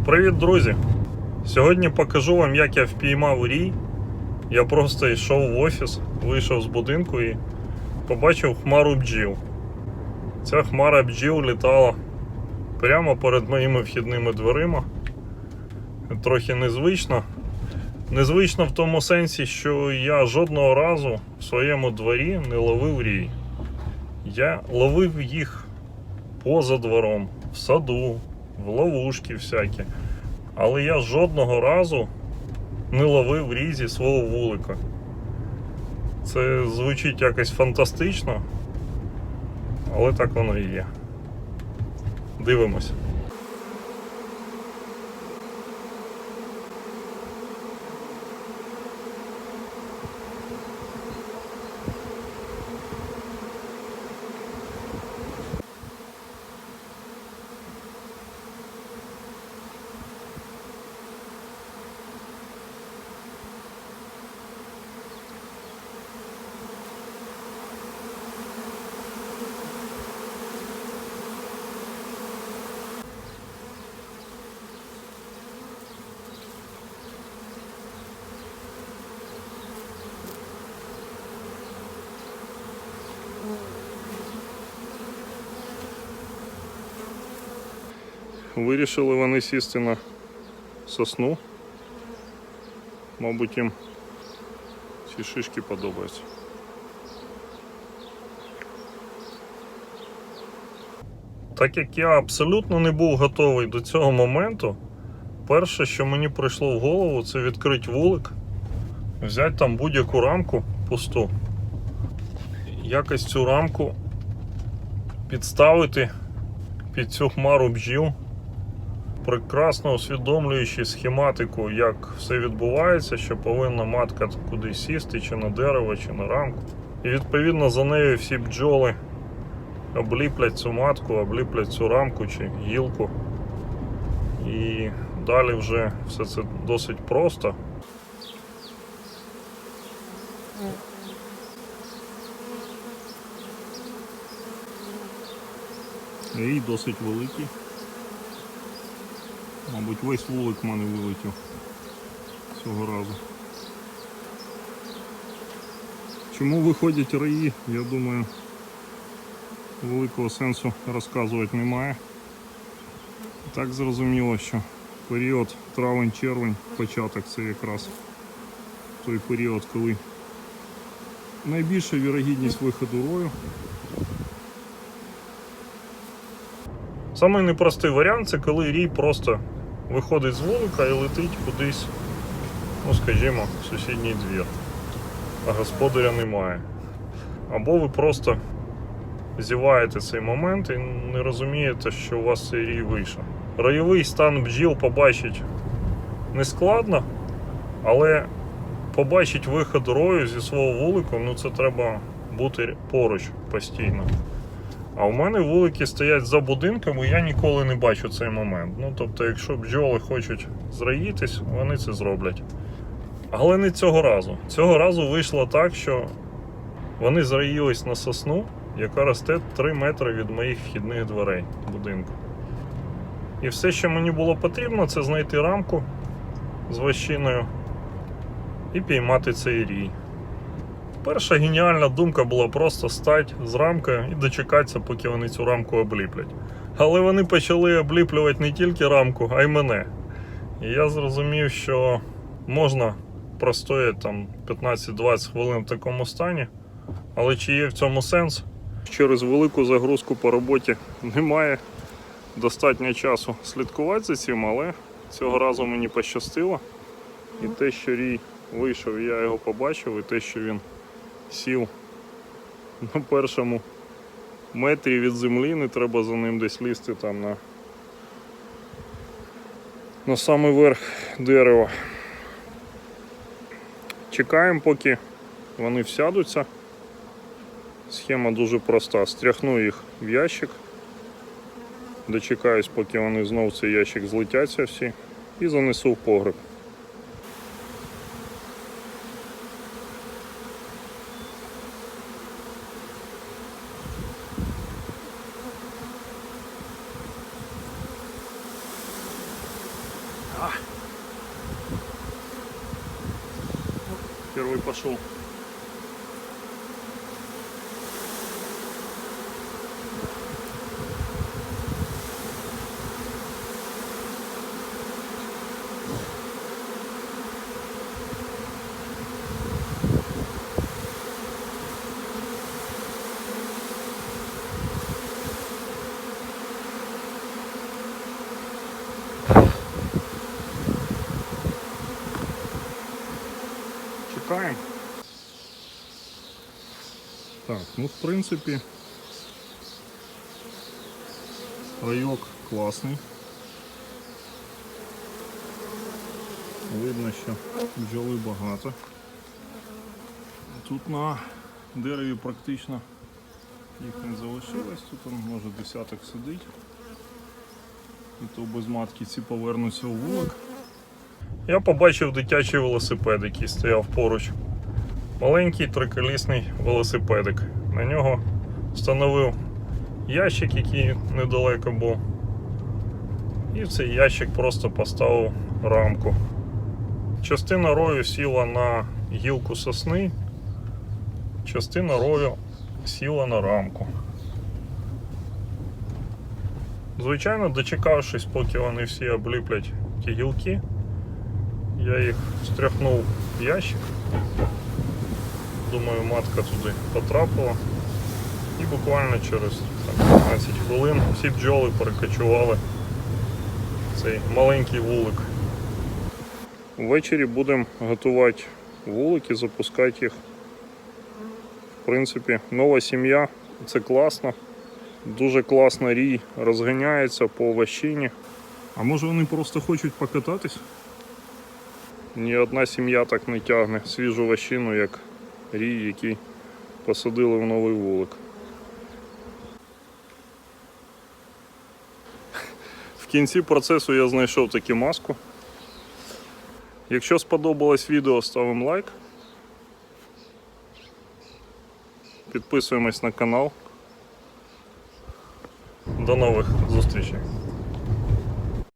Привіт, друзі! Сьогодні покажу вам, як я впіймав рій. Я просто йшов в офіс, вийшов з будинку і побачив хмару бджіл. Ця хмара бджіл літала прямо перед моїми вхідними дверима. Трохи незвично. Незвично в тому сенсі, що я жодного разу в своєму дворі не ловив рій. Я ловив їх поза двором, в саду, в ловушки всякі. Але я жодного разу не ловив рій зі свого вулика. Це звучить якось фантастично, але так воно і є. Дивимось. Вирішили вони сісти на сосну. Мабуть, їм ці шишки подобаються. Так як я абсолютно не був готовий до цього моменту, перше, що мені прийшло в голову, це відкрити вулик, взяти там будь-яку рамку пусту, якось цю рамку підставити під цю хмару бджіл, прекрасно усвідомлюючи схематику, як все відбувається, що повинна матка кудись сісти, чи на дерево, чи на рамку. І відповідно за нею всі бджоли обліплять цю матку, обліплять цю рамку чи гілку. І далі вже все це досить просто. І досить великий. Мабуть, весь вулик в мене вилетів цього разу. Чому виходять раї, я думаю, великого сенсу розказувати немає. Так зрозуміло, що період травень-червень, початок, це якраз той період, коли найбільша вірогідність виходу рою. Самий непростий варіант – це коли рій просто виходить з вулика і летить кудись, ну скажімо, в сусідній двір, а господаря немає. Або ви просто зіваєте цей момент і не розумієте, що у вас цей рій вийшов. Ройовий стан бджіл побачить не складно, але побачить виход рою зі свого вулику, ну це треба бути поруч постійно. А у мене вулики стоять за будинком, і я ніколи не бачу цей момент. Ну, тобто, якщо бджоли хочуть зроїтись, вони це зроблять. Але не цього разу. Цього разу вийшло так, що вони зроїлись на сосну, яка росте 3 метри від моїх вхідних дверей будинку. І все, що мені було потрібно, це знайти рамку з вощиною і піймати цей рій. Перша геніальна думка була просто стати з рамкою і дочекатися, поки вони цю рамку обліплять. Але вони почали обліплювати не тільки рамку, а й мене. І я зрозумів, що можна простояти там 15-20 хвилин в такому стані, але чи є в цьому сенс? Через велику загрузку по роботі немає достатньо часу слідкувати за цим, але цього разу мені пощастило. І те, що рій вийшов, я його побачив, і те, що він сів на першому метрі від землі, не треба за ним десь лізти там на самий верх дерева. Чекаємо, поки вони всядуться. Схема дуже проста. Стряхну їх в ящик, дочекаюсь, поки вони знов в цей ящик злетяться всі, і занесу в погреб. Первый пошел. Чекаємо. Так, ну в принципі райок класний. Видно, що бджоли багато. Тут на дереві практично їх не залишилось, тут може десяток сидить. І то без матки ці повернуться у вулик. Я побачив дитячий велосипед, який стояв поруч. Маленький триколісний велосипедик. На нього встановив ящик, який недалеко був. І в цей ящик просто поставив рамку. Частина рою сіла на гілку сосни, частина рою сіла на рамку. Звичайно, дочекавшись, поки вони всі обліплять ті гілки, я їх стряхнув в ящик. Думаю, матка туди потрапила. І буквально через 15 хвилин всі бджоли перекочували в цей маленький вулик. Ввечері будемо готувати вулики, запускати їх. В принципі, нова сім'я, це класно. Дуже класно рій розганяється по вощині. А може вони просто хочуть покататись? Ні одна сім'я так не тягне свіжу вощину, як рій, який посадили в новий вулик. В кінці процесу я знайшов таку маску. Якщо сподобалось відео, ставимо лайк. Підписуємось на канал. До нових